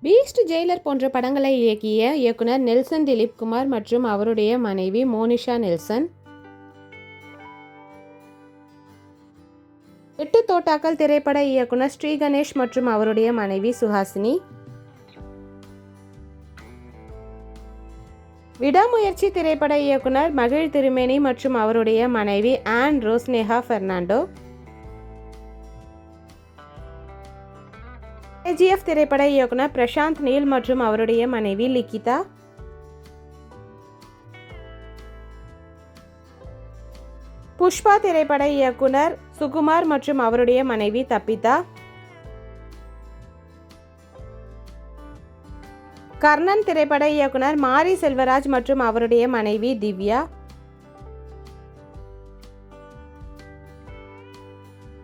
Beast, Jailer போன்ற படங்களை இயக்கிய இயக்குனர் நெல்சன் திலீப் குமார் மற்றும் அவருடைய மனைவி மோனிஷா நெல்சன். 8 தோட்டாக்கள் திரைப்பட இயக்குனர் ஸ்ரீ கணேஷ் மற்றும் அவருடைய மனைவி சுஹாசினி. விடாமுயற்சி திரைப்பட இயக்குனர் மகிழ் திருமேனி மற்றும் அவருடைய மனைவி ஆன் ரோஸ்னேஹா பெர்னாண்டோ. KGF திரைப்பட இயக்குனர் பிரசாந்த் நீல் மற்றும் அவருடைய மனைவி லிகிதா. புஷ்பா திரைப்பட இயக்குனர் சுகுமார் மற்றும் அவருடைய மனைவி தப்பிதா. கர்ணன் திரைப்பட இயக்குனர் மாரி செல்வராஜ் மற்றும் அவருடைய மனைவி திவ்யா.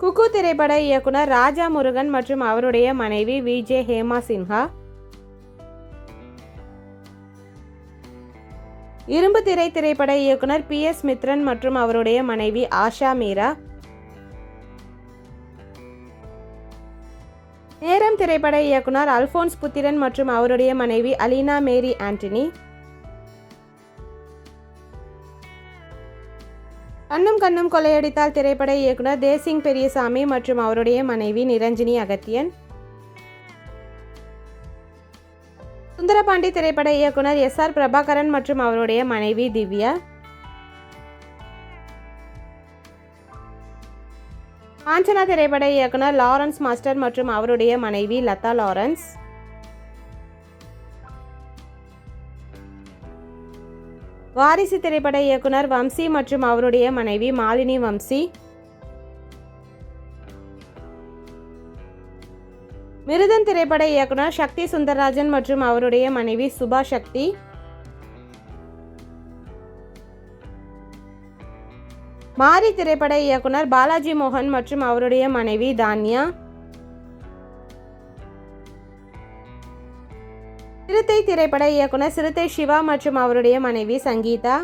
குக்கு திரைப்பட இயக்குனர் ராஜா முருகன் மற்றும் அவருடைய மனைவி விஜே ஹேமா சின்ஹா. இரும்பு திரை திரைப்பட இயக்குனர் PS மித்ரன் மற்றும் அவருடைய மனைவி ஆஷா மீரா. நேரம் திரைப்பட இயக்குனர் அல்போன்ஸ் புத்திரன் மற்றும் அவருடைய மனைவி அலினா மேரி ஆண்டனி. கண்ணும் கண்ணும் கொள்ளையடித்தால் திரைப்பட இயக்குனர் தேசிங் பெரியசாமி மற்றும் அவருடைய மனைவி நிரஞ்சினி அகத்தியன். சுந்தரபாண்டி திரைப்பட இயக்குனர் SR பிரபாகரன் மற்றும் அவருடைய மனைவி திவ்யா. காஞ்சனா திரைப்பட இயக்குனர் லாரன்ஸ் மாஸ்டர் மற்றும் அவருடைய மனைவி லதா லாரன்ஸ். வாரிசு திரைப்பட இயக்குனர் வம்சி மற்றும் அவருடைய மனைவி மாலினி வம்சி. மிருதன் திரைப்பட இயக்குனர் சக்தி சுந்தரராஜன் மற்றும் அவருடைய மனைவி சுபா சக்தி. மாரி திரைப்பட இயக்குனர் பாலாஜி மோகன் மற்றும் அவருடைய மனைவி தான்யா. சிறுத்தை திரைப்பட இயக்குனர் சிறுத்தை சிவா மற்றும் அவருடைய மனைவி சங்கீதா.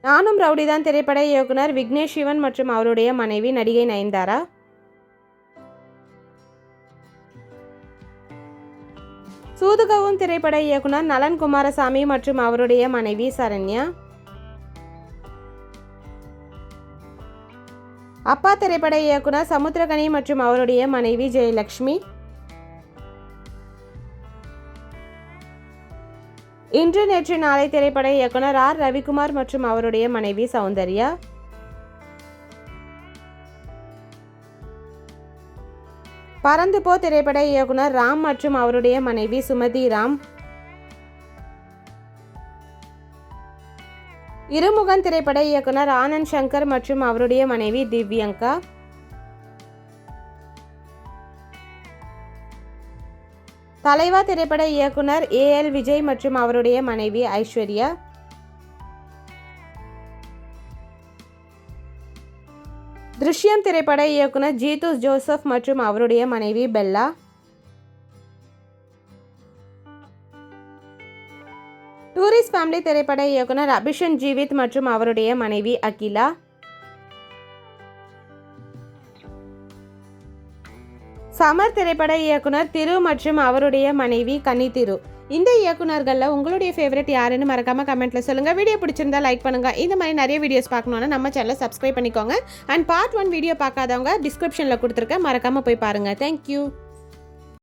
நானும் ரவுடிதான் திரைப்பட இயக்குனர் விக்னேஷ் சிவன் மற்றும் அவருடைய மனைவி நடிகை நயன்தாரா. சூதுகவும் திரைப்பட இயக்குனர் நலன் குமாரசாமி மற்றும் அவருடைய மனைவி சரண்யா. அப்பா திரைப்பட இயக்குனர் சமுத்திரகனி மற்றும் அவருடைய மனைவி ஜெயலட்சுமி. இன்று நேற்று நாளை திரைப்பட இயக்குனர் R ரவிக்குமார் மற்றும் அவருடைய மனைவி சௌந்தர்யா. பறந்து போ திரைப்பட இயக்குனர் ராம் மற்றும் அவருடைய மனைவி சுமதி ராம். இருமுகன் திரைப்பட இயக்குனர் ஆனந்த் சங்கர் மற்றும் அவருடைய மனைவி திவ்யங்கா. தலைவா திரைப்பட இயக்குனர் AL விஜய் மற்றும் அவருடைய மனைவி ஐஸ்வர்யா. திருஷ்யம் திரைப்பட இயக்குனர் ஜீது ஜோசப் மற்றும் அவருடைய மனைவி பெல்லா. டூரிஸ்ட் ஃபேமிலி திரைப்பட இயக்குனர் அபிஷன் ஜீவித் மற்றும் அவருடைய மனைவி அகிலா. சமர் திரைப்பட இயக்குனர் திரு மற்றும் அவருடைய மனைவி கனி திரு. இந்த இயக்குனர்களில் உங்களுடைய ஃபேவரட் யாருன்னு மறக்காம கமெண்ட்ல சொல்லுங்க. வீடியோ பிடிச்சிருந்தா லைக் பண்ணுங்க. இந்த மாதிரி நிறைய வீடியோஸ் பார்க்கணும்னா நம்ம சேனலை சப்ஸ்கிரைப் பண்ணிக்கோங்க. அண்ட் பார்ட் 1 வீடியோ பார்க்காதவங்க டிஸ்கிரிப்ஷனில் கொடுத்துருக்கேன், மறக்காம போய் பாருங்க. தேங்க்யூ.